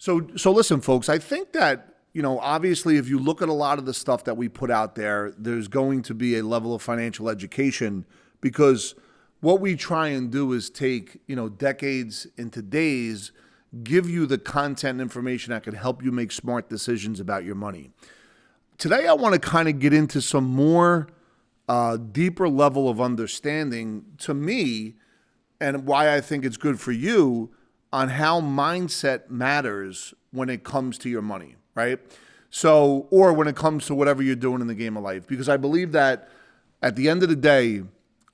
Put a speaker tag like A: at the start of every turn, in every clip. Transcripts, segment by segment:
A: So listen, folks, I think that, obviously if you look at a lot of the stuff that we put out there, there's going to be a level of financial education, because what we try and do is take, decades into days, give you the content and information that can help you make smart decisions about your money. Today, I want to kind of get into some more deeper level of understanding to me, and why I think it's good for you, on how mindset matters when it comes to your money, right? So, or when it comes to whatever you're doing in the game of life. Because I believe that at the end of the day,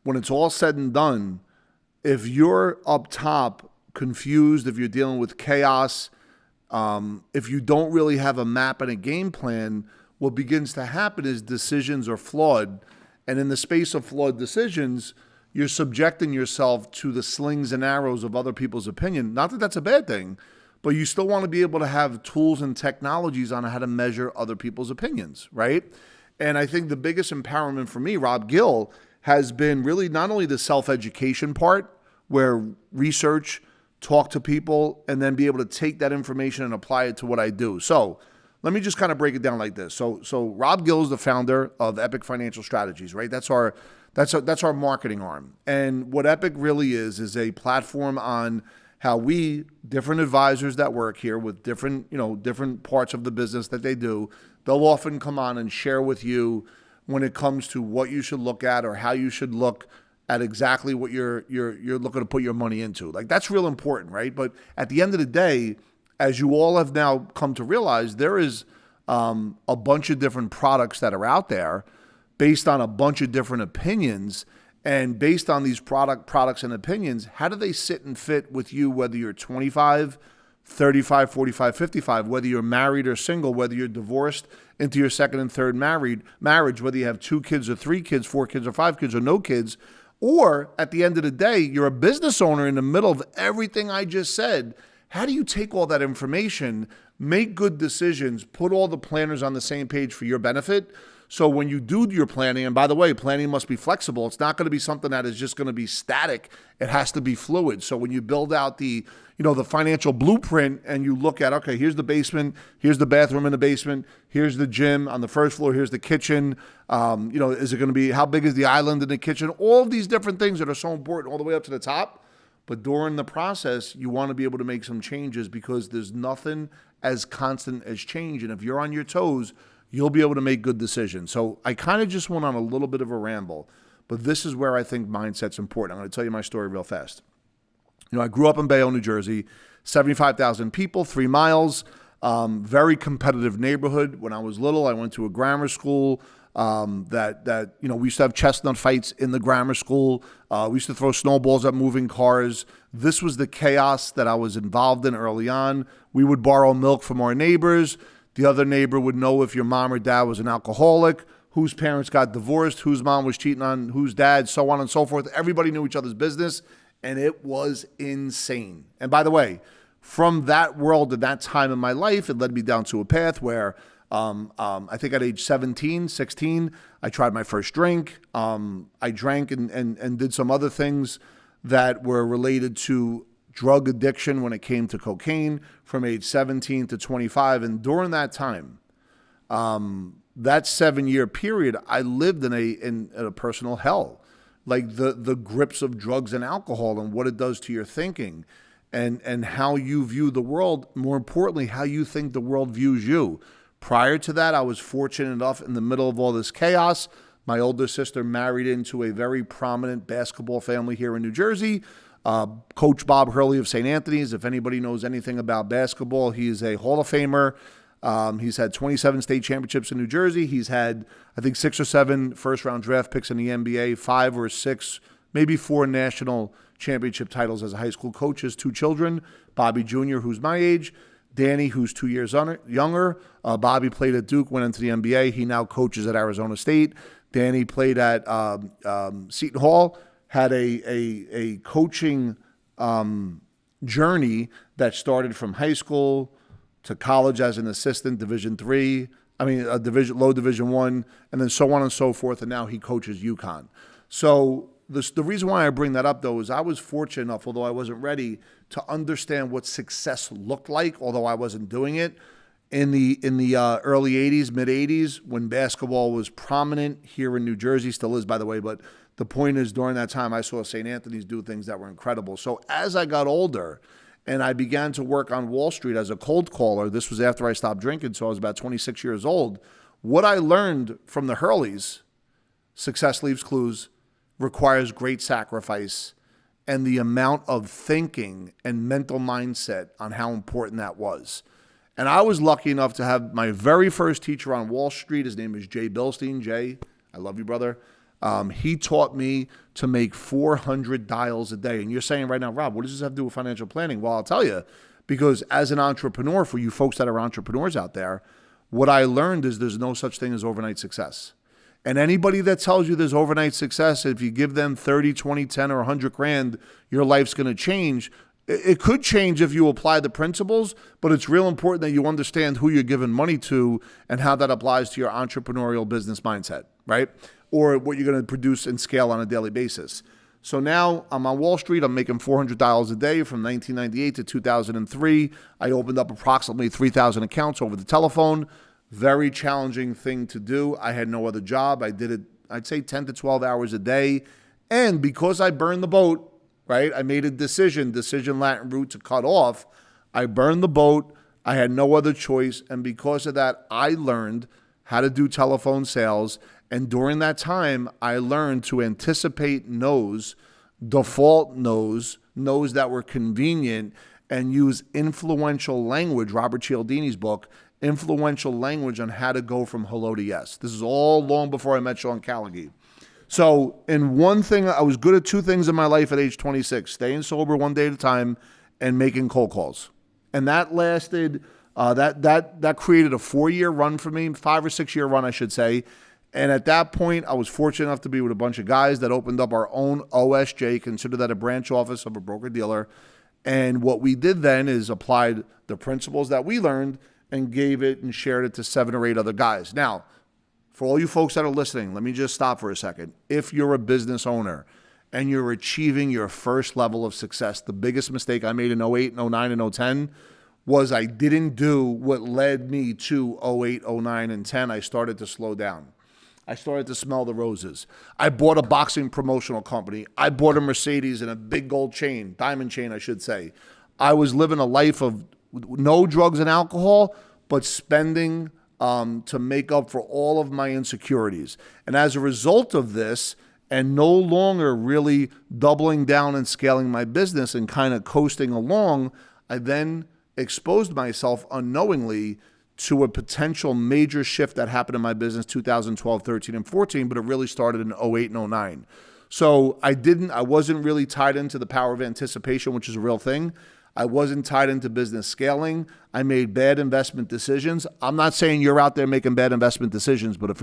A: when it's all said and done, if you're up top confused, if you're dealing with chaos, if you don't really have a map and a game plan, what begins to happen is decisions are flawed. And in the space of flawed decisions, you're subjecting yourself to the slings and arrows of other people's opinion. Not that that's a bad thing, but you still want to be able to have tools and technologies on how to measure other people's opinions, right? And I think the biggest empowerment for me, Rob Gill, has been really not only the self-education part, where research, talk to people, and then be able to take that information and apply it to what I do. So let me just kind of break it down like this. So Rob Gill is the founder of Epic Financial Strategies, right? That's our marketing arm. And what Epic really is a platform on how we, different advisors that work here with different parts of the business that they do, they'll often come on and share with you when it comes to what you should look at or how you should look at exactly what you're looking to put your money into. Like, that's real important, right? But at the end of the day, as you all have now come to realize, there is a bunch of different products that are out there based on a bunch of different opinions. And based on these products and opinions, how do they sit and fit with you, whether you're 25, 35, 45, 55, whether you're married or single, whether you're divorced into your second and third marriage, whether you have 2 kids or 3 kids, 4 kids or 5 kids or no kids, or at the end of the day, you're a business owner in the middle of everything I just said. How do you take all that information, make good decisions, put all the planners on the same page for your benefit? So when you do your planning, and by the way, planning must be flexible. It's not going to be something that is just going to be static. It has to be fluid. So when you build out the financial blueprint and you look at, okay, here's the basement, here's the bathroom in the basement, here's the gym on the first floor, here's the kitchen. Is it going to be, how big is the island in the kitchen? All of these different things that are so important all the way up to the top. But during the process, you want to be able to make some changes, because there's nothing as constant as change. And if you're on your toes, you'll be able to make good decisions. So I kind of just went on a little bit of a ramble, but this is where I think mindset's important. I'm going to tell you my story real fast. I grew up in Bayonne, New Jersey, 75,000 people, 3 miles, very competitive neighborhood. When I was little, I went to a grammar school that we used to have chestnut fights in the grammar school. We used to throw snowballs at moving cars. This was the chaos that I was involved in early on. We would borrow milk from our neighbors. The other neighbor would know if your mom or dad was an alcoholic, whose parents got divorced, whose mom was cheating on whose dad, so on and so forth. Everybody knew each other's business, and it was insane. And by the way, from that world at that time in my life, it led me down to a path where I think at age 17, 16, I tried my first drink. I drank and did some other things that were related to drug addiction when it came to cocaine from age 17 to 25. And during that time, that 7-year period, I lived in a personal hell. Like the grips of drugs and alcohol and what it does to your thinking and how you view the world, more importantly, how you think the world views you. Prior to that, I was fortunate enough, in the middle of all this chaos, my older sister married into a very prominent basketball family here in New Jersey. Coach Bob Hurley of St. Anthony's, if anybody knows anything about basketball, he is a Hall of Famer. He's had 27 state championships in New Jersey. He's had, I think, 6 or 7 first-round draft picks in the NBA, 5 or 6, maybe 4 national championship titles as a high school coach. His 2 children, Bobby Jr., who's my age, Danny, who's 2 years younger. Bobby played at Duke, went into the NBA. He now coaches at Arizona State. Danny played at Seton Hall, had a coaching journey that started from high school to college as an assistant, low Division I, and then so on and so forth. And now he coaches UConn. So the reason why I bring that up, though, is I was fortunate enough, although I wasn't ready, to understand what success looked like, although I wasn't doing it, in the early 80s, mid 80s, when basketball was prominent here in New Jersey, still is, by the way, but the point is, during that time, I saw St. Anthony's do things that were incredible. So as I got older and I began to work on Wall Street as a cold caller, this was after I stopped drinking, so I was about 26 years old, what I learned from the Hurleys, success leaves clues, requires great sacrifice, and the amount of thinking and mental mindset on how important that was. And I was lucky enough to have my very first teacher on Wall Street. His name is Jay Bilstein. Jay, I love you, brother. He taught me to make 400 dials a day. And you're saying right now, Rob, what does this have to do with financial planning? Well, I'll tell you, because as an entrepreneur, for you folks that are entrepreneurs out there, what I learned is there's no such thing as overnight success. And anybody that tells you there's overnight success, if you give them 30, 20, 10, or 100 grand, your life's going to change. It could change if you apply the principles, but it's real important that you understand who you're giving money to and how that applies to your entrepreneurial business mindset, right? Or what you're going to produce and scale on a daily basis. So now I'm on Wall Street. I'm making $400 a day from 1998 to 2003. I opened up approximately 3,000 accounts over the telephone. Very challenging thing to do. I had no other job. I did it, I'd say 10 to 12 hours a day. And because I burned the boat, right? I made a decision Latin root to cut off. I burned the boat. I had no other choice. And because of that, I learned how to do telephone sales. And during that time, I learned to anticipate no's, default no's that were convenient, and use influential language, Robert Cialdini's book, influential language on how to go from hello to yes. This is all long before I met Sean Callaghan. So in one thing, I was good at two things in my life at age 26, staying sober one day at a time and making cold calls. And that lasted, that created a 4-year run for me, 5 or 6 year run, I should say. And at that point, I was fortunate enough to be with a bunch of guys that opened up our own OSJ, consider that a branch office of a broker-dealer. And what we did then is applied the principles that we learned and gave it and shared it to 7 or 8 other guys. Now, for all you folks that are listening, let me just stop for a second. If you're a business owner and you're achieving your first level of success, the biggest mistake I made in 08, 09, and 010 was I didn't do what led me to 08, 09, and 10. I started to slow down. I started to smell the roses. I bought a boxing promotional company. I bought a Mercedes and a big gold chain, diamond chain, I should say. I was living a life of no drugs and alcohol, but spending to make up for all of my insecurities. And as a result of this, and no longer really doubling down and scaling my business and kind of coasting along, I then exposed myself unknowingly to a potential major shift that happened in my business 2012, 13, and 14, but it really started in 08 and 09. So I wasn't really tied into the power of anticipation, which is a real thing. I wasn't tied into business scaling. I made bad investment decisions. I'm not saying you're out there making bad investment decisions, but if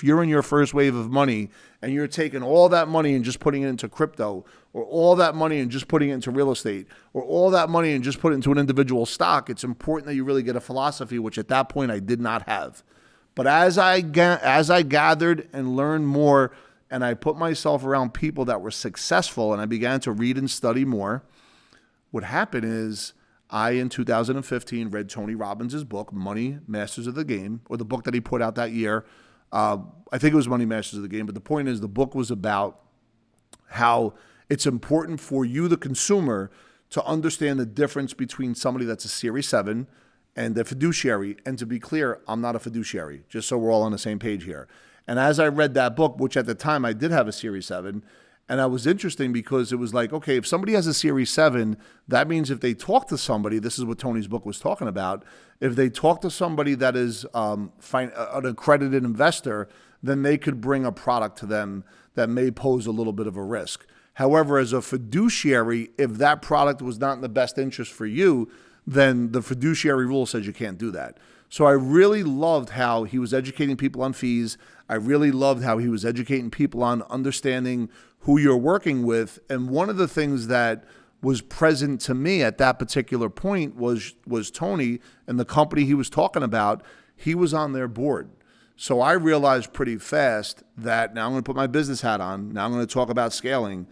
A: you're in your first wave of money and you're taking all that money and just putting it into crypto, or all that money and just putting it into real estate, or all that money and just put it into an individual stock, it's important that you really get a philosophy, which at that point I did not have. But as I gathered and learned more, and I put myself around people that were successful, and I began to read and study more, what happened is I, in 2015, read Tony Robbins' book, Money Masters of the Game, or the book that he put out that year. I think it was Money Masters of the Game, but the point is the book was about how it's important for you, the consumer, to understand the difference between somebody that's a Series 7 and a fiduciary. And to be clear, I'm not a fiduciary, just so we're all on the same page here. And as I read that book, which at the time I did have a Series 7, and that was interesting because it was like, okay, if somebody has a Series 7, that means if they talk to somebody, this is what Tony's book was talking about, if they talk to somebody that is an accredited investor, then they could bring a product to them that may pose a little bit of a risk. However, as a fiduciary, if that product was not in the best interest for you, then the fiduciary rule says you can't do that. So I really loved how he was educating people on fees. I really loved how he was educating people on understanding who you're working with. And one of the things that was present to me at that particular point was Tony and the company he was talking about. He was on their board. So I realized pretty fast that now I'm going to put my business hat on. Now I'm going to talk about scaling.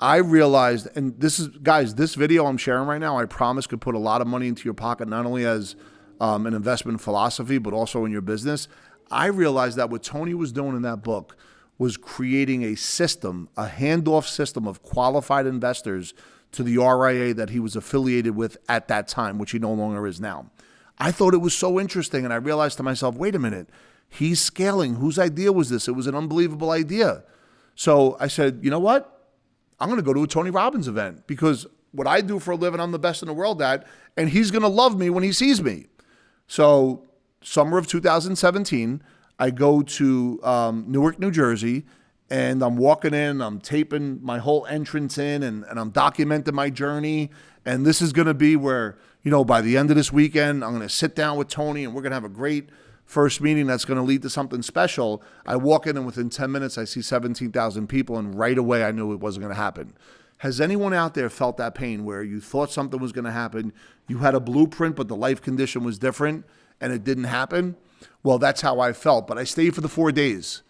A: I realized, and this is, guys, this video I'm sharing right now, I promise could put a lot of money into your pocket, not only as an investment philosophy, but also in your business. I realized that what Tony was doing in that book was creating a system, a handoff system of qualified investors to the RIA that he was affiliated with at that time, which he no longer is now. I thought it was so interesting, and I realized to myself, wait a minute, he's scaling. Whose idea was this? It was an unbelievable idea. So I said, you know what? I'm going to go to a Tony Robbins event, because what I do for a living, I'm the best in the world at, and he's going to love me when he sees me. So summer of 2017, I go to Newark, New Jersey, and I'm walking in, I'm taping my whole entrance in, and I'm documenting my journey. And this is going to be where, by the end of this weekend, I'm going to sit down with Tony, and we're going to have a great first meeting that's going to lead to something special. I walk in, and within 10 minutes, I see 17,000 people, and right away, I knew it wasn't going to happen. Has anyone out there felt that pain where you thought something was going to happen, you had a blueprint, but the life condition was different, and it didn't happen? Well, that's how I felt, but I stayed for the 4 days.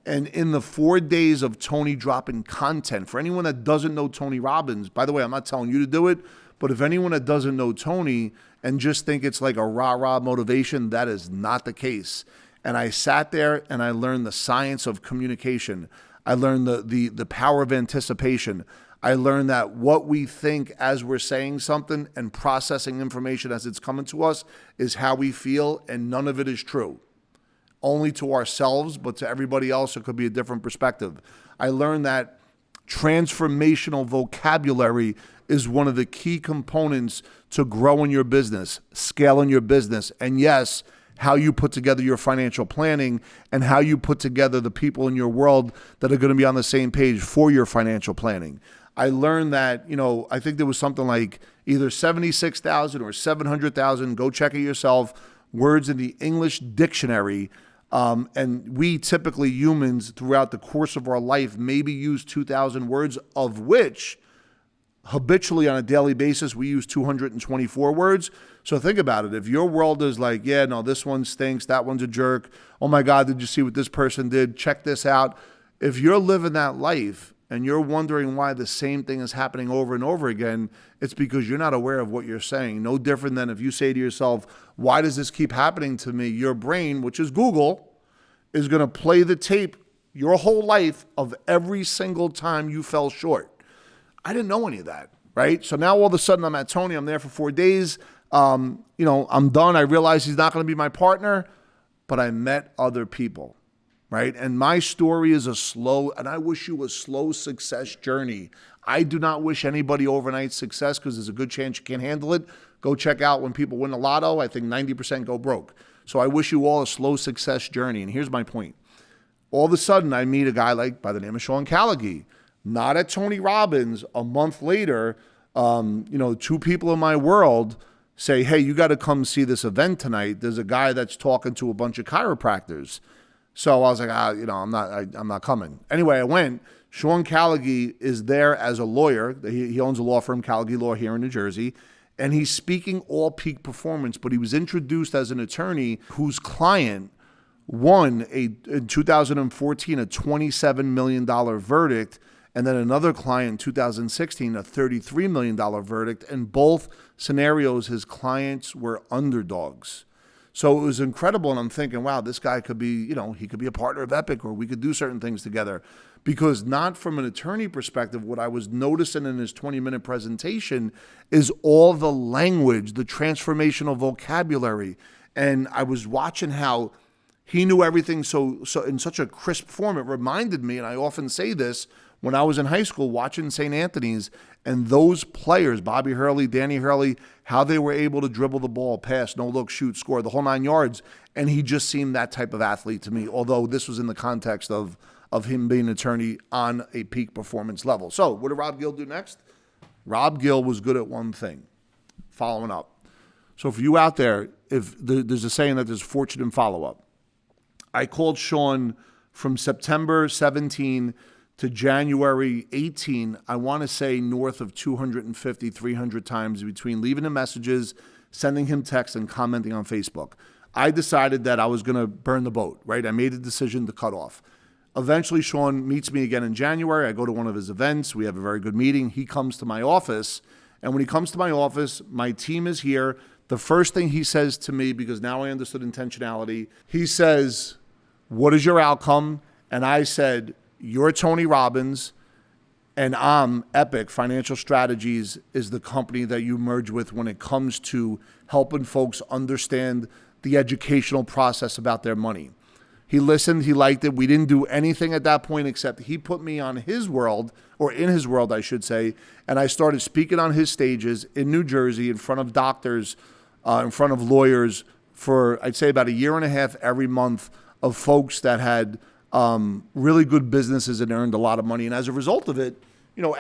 A: And in the 4 days of Tony dropping content, for anyone that doesn't know Tony Robbins, by the way, I'm not telling you to do it, but if anyone that doesn't know Tony and just think it's like a rah-rah motivation, that is not the case. And I sat there and I learned the science of communication. I learned the power of anticipation. I learned that what we think as we're saying something and processing information as it's coming to us is how we feel, and none of it is true. Only to ourselves, but to everybody else, it could be a different perspective. I learned that transformational vocabulary is one of the key components to growing your business, scaling your business, and yes, how you put together your financial planning and how you put together the people in your world that are going to be on the same page for your financial planning. I learned that, I think there was something like either 76,000 or 700,000, go check it yourself, words in the English dictionary. And we typically, humans, throughout the course of our life, maybe use 2,000 words, of which habitually on a daily basis, we use 224 words. So think about it. If your world is like, yeah, no, this one stinks, that one's a jerk, oh my God, did you see what this person did? Check this out. If you're living that life and you're wondering why the same thing is happening over and over again, it's because you're not aware of what you're saying. No different than if you say to yourself, why does this keep happening to me? Your brain, which is Google, is going to play the tape your whole life of every single time you fell short. I didn't know any of that, right? So now all of a sudden I'm at Tony. I'm there for 4 days. I'm done. I realize he's not going to be my partner, but I met other people, right? And my story is and I wish you a slow success journey. I do not wish anybody overnight success, because there's a good chance you can't handle it. Go check out when people win the lotto. I think 90% go broke. So I wish you all a slow success journey. And here's my point. All of a sudden, I meet a guy by the name of Sean Callaghy, not at Tony Robbins. A month later, two people in my world say, hey, you got to come see this event tonight. There's a guy that's talking to a bunch of chiropractors. So I was like, I'm not coming. Anyway, I went. Sean Callaghy is there as a lawyer. He owns a law firm, Callaghy Law, here in New Jersey. And he's speaking all peak performance, but he was introduced as an attorney whose client won in 2014 a $27 million verdict, and then another client in 2016 a $33 million verdict. In both scenarios, his clients were underdogs. So it was incredible, and I'm thinking, wow, this guy could be, he could be a partner of Epic, or we could do certain things together. Because not from an attorney perspective, what I was noticing in his 20-minute presentation is all the language, the transformational vocabulary. And I was watching how he knew everything so in such a crisp form. It reminded me, and I often say this, when I was in high school watching St. Anthony's, and those players, Bobby Hurley, Danny Hurley, how they were able to dribble the ball, pass, no look, shoot, score, the whole 9 yards. And he just seemed that type of athlete to me, although this was in the context of him being an attorney on a peak performance level. So what did Rob Gill do next? Rob Gill was good at one thing, following up. So for you out there, if there's a saying that there's fortune in follow-up. I called Sean from September 17 to January 18, I want to say north of 250, 300 times between leaving him messages, sending him texts, and commenting on Facebook. I decided that I was going to burn the boat, right? I made a decision to cut off. Eventually, Sean meets me again in January. I go to one of his events. We have a very good meeting. He comes to my office. And when he comes to my office, my team is here. The first thing he says to me, because now I understood intentionality, he says, "What is your outcome?" And I said, "You're Tony Robbins, and I'm Epic Financial Strategies is the company that you merge with when it comes to helping folks understand the educational process about their money." He listened, he liked it. We didn't do anything at that point except he put me on his world, or in his world, I should say, and I started speaking on his stages in New Jersey in front of doctors, in front of lawyers for, I'd say, about a year and a half every month of folks that had really good businesses and earned a lot of money. And as a result of it,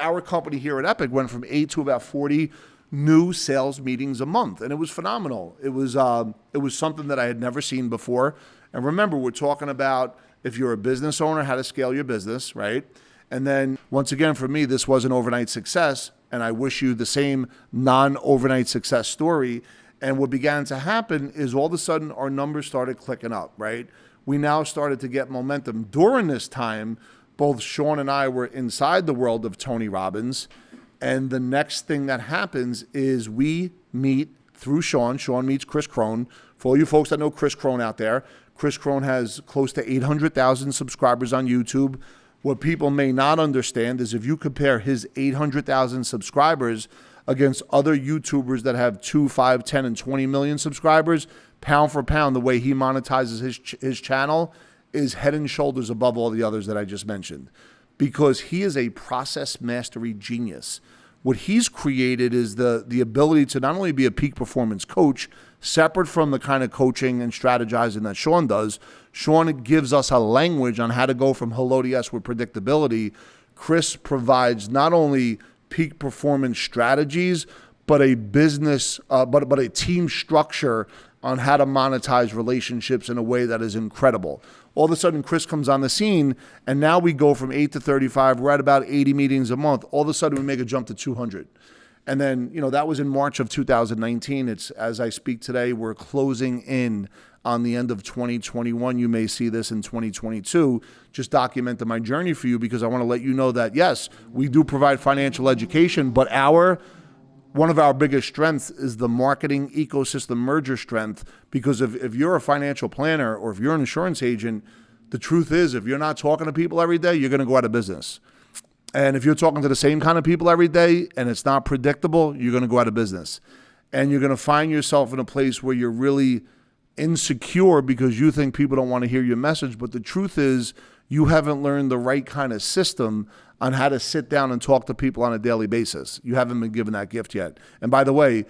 A: our company here at Epic went from 8 to about 40 new sales meetings a month, and it was phenomenal. It was something that I had never seen before. And remember, we're talking about, if you're a business owner, how to scale your business, right? And then once again, for me, this was an overnight success, and I wish you the same non-overnight success story. And what began to happen is all of a sudden our numbers started clicking up, right? We now started to get momentum. During this time, both Sean and I were inside the world of Tony Robbins. And the next thing that happens is we meet through Sean. Sean meets Chris Crone. For all you folks that know Chris Crone out there, Chris Crone has close to 800,000 subscribers on YouTube. What people may not understand is if you compare his 800,000 subscribers against other YouTubers that have 2, 5, 10, and 20 million subscribers, pound for pound, the way he monetizes his channel is head and shoulders above all the others that I just mentioned, because he is a process mastery genius. What he's created is the ability to not only be a peak performance coach, separate from the kind of coaching and strategizing that Sean does. Sean gives us a language on how to go from hello to yes with predictability. Chris provides not only peak performance strategies, but a business, but a team structure on how to monetize relationships in a way that is incredible. All of a sudden, Chris comes on the scene, and now we go from 8 to 35. We're at about 80 meetings a month. All of a sudden, we make a jump to 200. And then, that was in March of 2019. It's, as I speak today, we're closing in on the end of 2021. You may see this in 2022. Just documenting my journey for you, because I want to let you know that, yes, we do provide financial education, but one of our biggest strengths is the marketing ecosystem merger strength, because if you're a financial planner or if you're an insurance agent, the truth is, if you're not talking to people every day, you're going to go out of business. And if you're talking to the same kind of people every day and it's not predictable, you're going to go out of business. And you're going to find yourself in a place where you're really insecure because you think people don't want to hear your message. But the truth is, you haven't learned the right kind of system on how to sit down and talk to people on a daily basis. You haven't been given that gift yet. And by the way,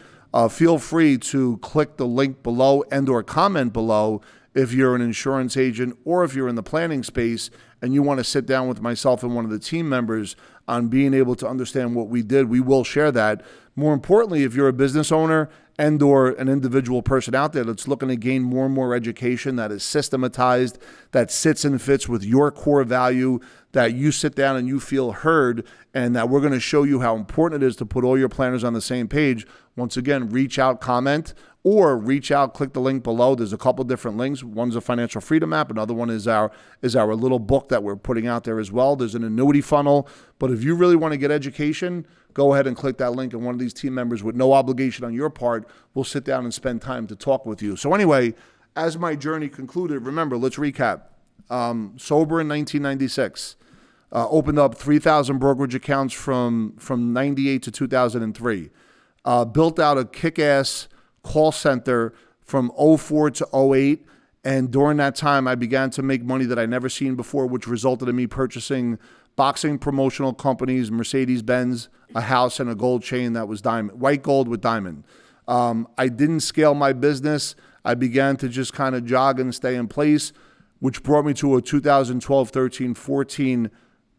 A: feel free to click the link below and or comment below if you're an insurance agent or if you're in the planning space and you want to sit down with myself and one of the team members on being able to understand what we did. We will share that. More importantly, if you're a business owner and or an individual person out there that's looking to gain more and more education that is systematized, that sits and fits with your core value, that you sit down and you feel heard, and that we're going to show you how important it is to put all your planners on the same page. Once again, reach out, comment, or reach out, click the link below. There's a couple different links. One's a financial freedom app. Another one is our little book that we're putting out there as well. There's an annuity funnel. But if you really want to get education, go ahead and click that link, and one of these team members, with no obligation on your part, will sit down and spend time to talk with you. So anyway, as my journey concluded, remember, let's recap. Sober in 1996. Opened up 3,000 brokerage accounts from 98 to 2003. Built out a kick-ass call center from 04 to 08. And during that time, I began to make money that I never seen before, which resulted in me purchasing boxing promotional companies, Mercedes-Benz, a house, and a gold chain that was diamond, white gold with diamond. I didn't scale my business. I began to just kind of jog and stay in place, which brought me to a 2012, 13, 14.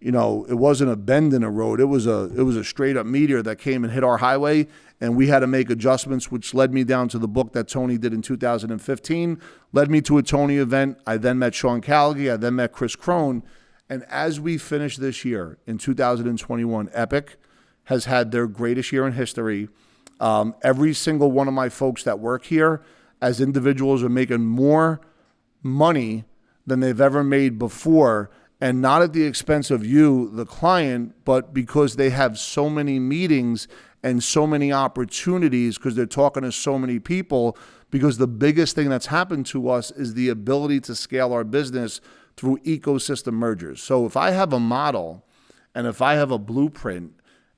A: It wasn't a bend in a road. It was a straight up meteor that came and hit our highway, and we had to make adjustments, which led me down to the book that Tony did in 2015, led me to a Tony event. I then met Sean Callaghy. I then met Chris Crone. And as we finish this year in 2021, Epic has had their greatest year in history. Every single one of my folks that work here as individuals are making more money than they've ever made before, and not at the expense of you, the client, but because they have so many meetings and so many opportunities because they're talking to so many people. Because the biggest thing that's happened to us is the ability to scale our business through ecosystem mergers. So if I have a model and if I have a blueprint,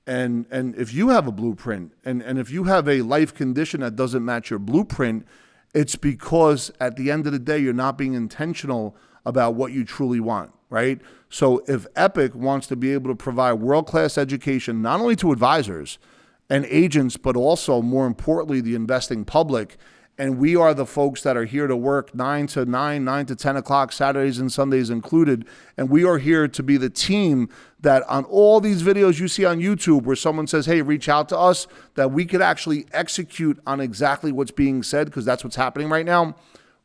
A: and if you have a blueprint, and if you have a life condition that doesn't match your blueprint, it's because at the end of the day, you're not being intentional about what you truly want, right? So if Epic wants to be able to provide world-class education, not only to advisors and agents, but also more importantly, the investing public, and we are the folks that are here to work 9 to 10 o'clock, Saturdays and Sundays included. And we are here to be the team that on all these videos you see on YouTube where someone says, hey, reach out to us, that we could actually execute on exactly what's being said, because that's what's happening right now.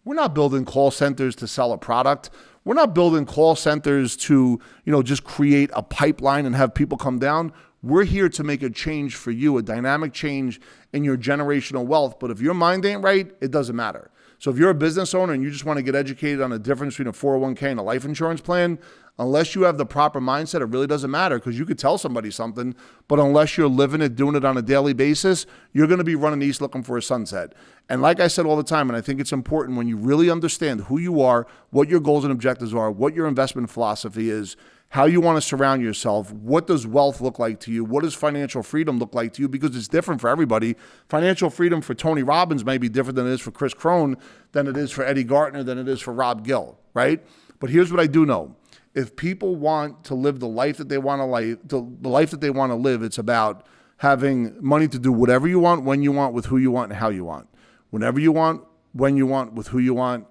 A: We're not building call centers to sell a product. We're not building call centers to, just create a pipeline and have people come down. We're here to make a change for you, a dynamic change in your generational wealth. But if your mind ain't right, it doesn't matter. So if you're a business owner and you just want to get educated on the difference between a 401k and a life insurance plan, unless you have the proper mindset, it really doesn't matter, because you could tell somebody something, but unless you're living it, doing it on a daily basis, you're going to be running east looking for a sunset. And like I said all the time, and I think it's important, when you really understand who you are, what your goals and objectives are, what your investment philosophy is, how you want to surround yourself, what does wealth look like to you, what does financial freedom look like to you, because it's different for everybody. Financial freedom for Tony Robbins may be different than it is for Chris Crone, than it is for Eddie Gartner, than it is for Rob Gill, right? But here's what I do know. If people want to live the life that they want to live, it's about having money to do whatever you want, when you want, with who you want, and how you want. Whenever you want, when you want, with who you want,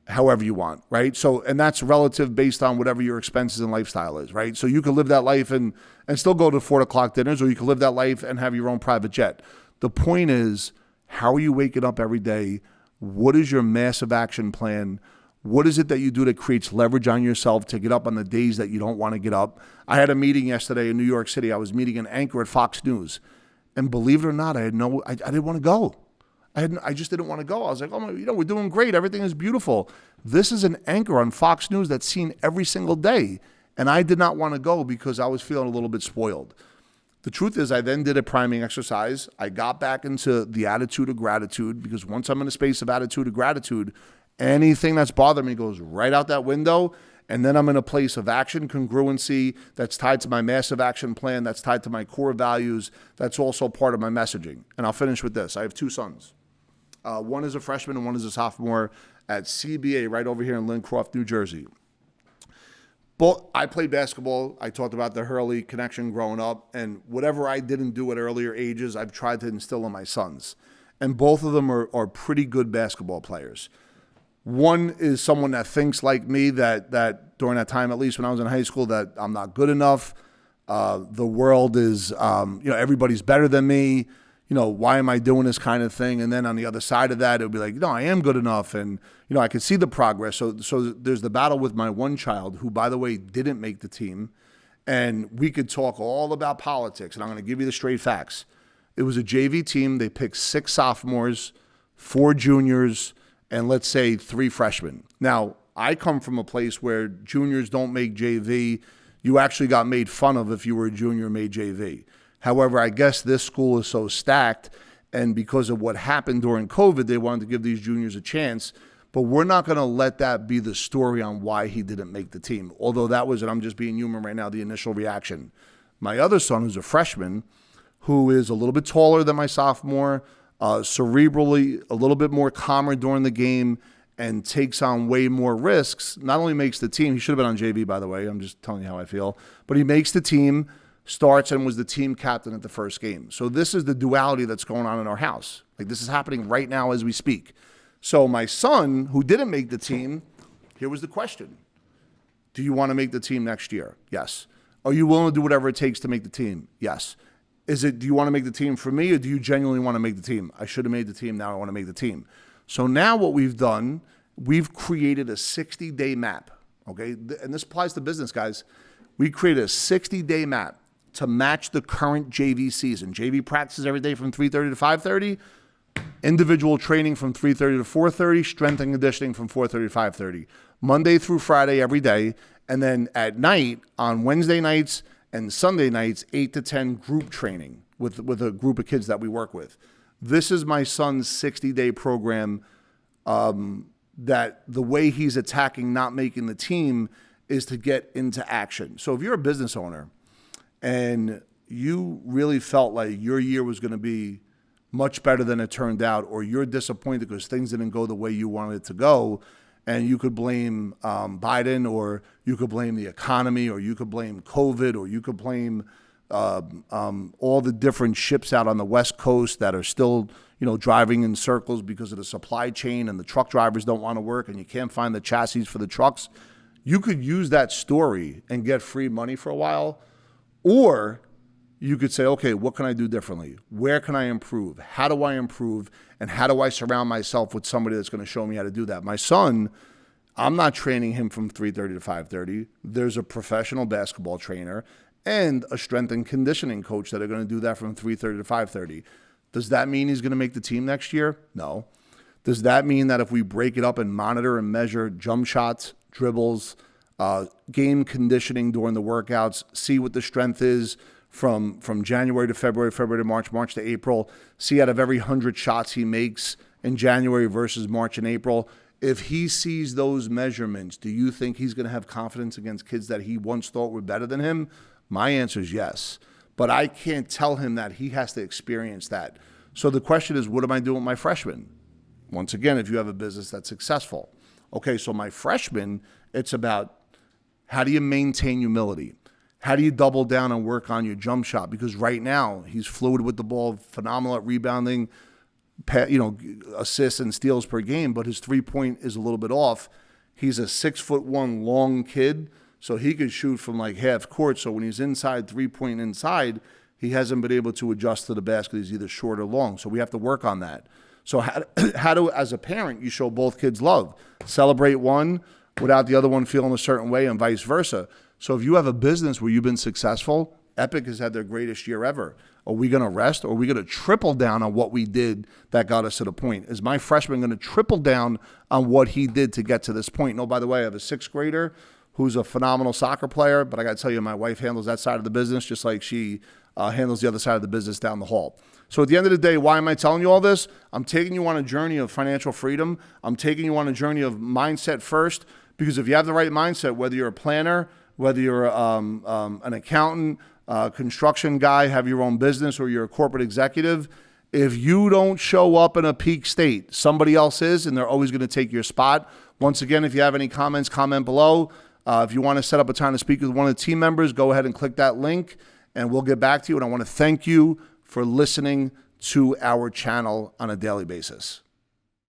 A: however you want, right? So, and that's relative based on whatever your expenses and lifestyle is, right? So you can live that life and still go to 4 o'clock dinners, or you can live that life and have your own private jet. The point is, how are you waking up every day? What is your massive action plan? What is it that you do that creates leverage on yourself to get up on the days that you don't want to get up? I had a meeting yesterday in New York City. I was meeting an anchor at Fox News. And believe it or not, I didn't want to go. I just didn't want to go. I was like, we're doing great. Everything is beautiful. This is an anchor on Fox News that's seen every single day. And I did not want to go because I was feeling a little bit spoiled. The truth is, I then did a priming exercise. I got back into the attitude of gratitude, because once I'm in a space of attitude of gratitude, anything that's bothering me goes right out that window. And then I'm in a place of action congruency that's tied to my massive action plan, that's tied to my core values, that's also part of my messaging. And I'll finish with this. I have 2 sons. One is a freshman and one is a sophomore at CBA right over here in Lincroft, New Jersey. I played basketball. I talked about the Hurley connection growing up, and whatever I didn't do at earlier ages, I've tried to instill in my sons. And both of them are pretty good basketball players. One is someone that thinks like me, that during that time, at least when I was in high school, that I'm not good enough. The world is, everybody's better than me. Why am I doing this kind of thing? And then on the other side of that, it would be like, no, I am good enough. And, I could see the progress. So there's the battle with my one child, who, by the way, didn't make the team. And we could talk all about politics, and I'm going to give you the straight facts. It was a JV team. They picked 6 sophomores, 4 juniors, and let's say 3 freshmen. Now, I come from a place where juniors don't make JV. You actually got made fun of if you were a junior and made JV. However, I guess this school is so stacked, and because of what happened during COVID, they wanted to give these juniors a chance. But we're not going to let that be the story on why he didn't make the team. Although that was, and I'm just being human right now, the initial reaction. My other son, who's a freshman, who is a little bit taller than my sophomore, cerebrally a little bit more calmer during the game, and takes on way more risks, not only makes the team, he should have been on JV, by the way, I'm just telling you how I feel, but he makes the team, starts, and was the team captain at the first game. So this is the duality that's going on in our house. Like, this is happening right now as we speak. So my son, who didn't make the team, here was the question. Do you want to make the team next year? Yes. Are you willing to do whatever it takes to make the team? Yes. Do you want to make the team for me, or do you genuinely want to make the team? I should have made the team. Now I want to make the team. So now what we've done, we've created a 60-day map, okay? And this applies to business, guys. We created a 60-day map to match the current JV season. JV practices every day from 3:30 to 5:30. Individual training from 3:30 to 4:30, strength and conditioning from 4:30 to 5:30. Monday through Friday every day. And then at night, on Wednesday nights and Sunday nights, 8 to 10 group training with a group of kids that we work with. This is my son's 60-day program that the way he's attacking not making the team is to get into action. So if you're a business owner and you really felt like your year was going to be much better than it turned out, or you're disappointed because things didn't go the way you wanted it to go, and you could blame Biden, or you could blame the economy, or you could blame COVID, or you could blame all the different ships out on the West Coast that are still, driving in circles because of the supply chain, and the truck drivers don't want to work, and you can't find the chassis for the trucks. You could use that story and get free money for a while, or you could say, okay, what can I do differently? Where can I improve? How do I improve? And how do I surround myself with somebody that's going to show me how to do that? My son, I'm not training him from 3:30 to 5:30. There's a professional basketball trainer and a strength and conditioning coach that are going to do that from 3:30 to 5:30. Does that mean he's going to make the team next year? No. Does that mean that if we break it up and monitor and measure jump shots, dribbles, game conditioning during the workouts, see what the strength is, from January to February, February to March, March to April, see out of every 100 shots he makes in January versus March and April, if he sees those measurements, do you think he's going to have confidence against kids that he once thought were better than him? My answer is yes. But I can't tell him that. He has to experience that. So the question is, what am I doing with my freshmen? Once again, if you have a business that's successful. Okay, so my freshmen, it's about how do you maintain humility? How do you double down and work on your jump shot? Because right now, he's fluid with the ball, phenomenal at rebounding, assists and steals per game, but his three-point is a little bit off. He's a 6'1" long kid, so he could shoot from like half court. So when he's inside, three-point inside, he hasn't been able to adjust to the basket. He's either short or long, so we have to work on that. So how do, as a parent, you show both kids love? Celebrate one without the other one feeling a certain way and vice versa. So if you have a business where you've been successful, Epic has had their greatest year ever. Are we going to rest, or are we going to triple down on what we did that got us to the point? Is my freshman going to triple down on what he did to get to this point? No, by the way, I have a 6th grader who's a phenomenal soccer player, but I got to tell you, my wife handles that side of the business just like she handles the other side of the business down the hall. So at the end of the day, why am I telling you all this? I'm taking you on a journey of financial freedom. I'm taking you on a journey of mindset first, because if you have the right mindset, whether you're a planner, whether you're an accountant, construction guy, have your own business, or you're a corporate executive, if you don't show up in a peak state, somebody else is, and they're always going to take your spot. Once again, if you have any comments, comment below. If you want to set up a time to speak with one of the team members, go ahead and click that link, and we'll get back to you. And I want to thank you for listening to our channel on a daily basis.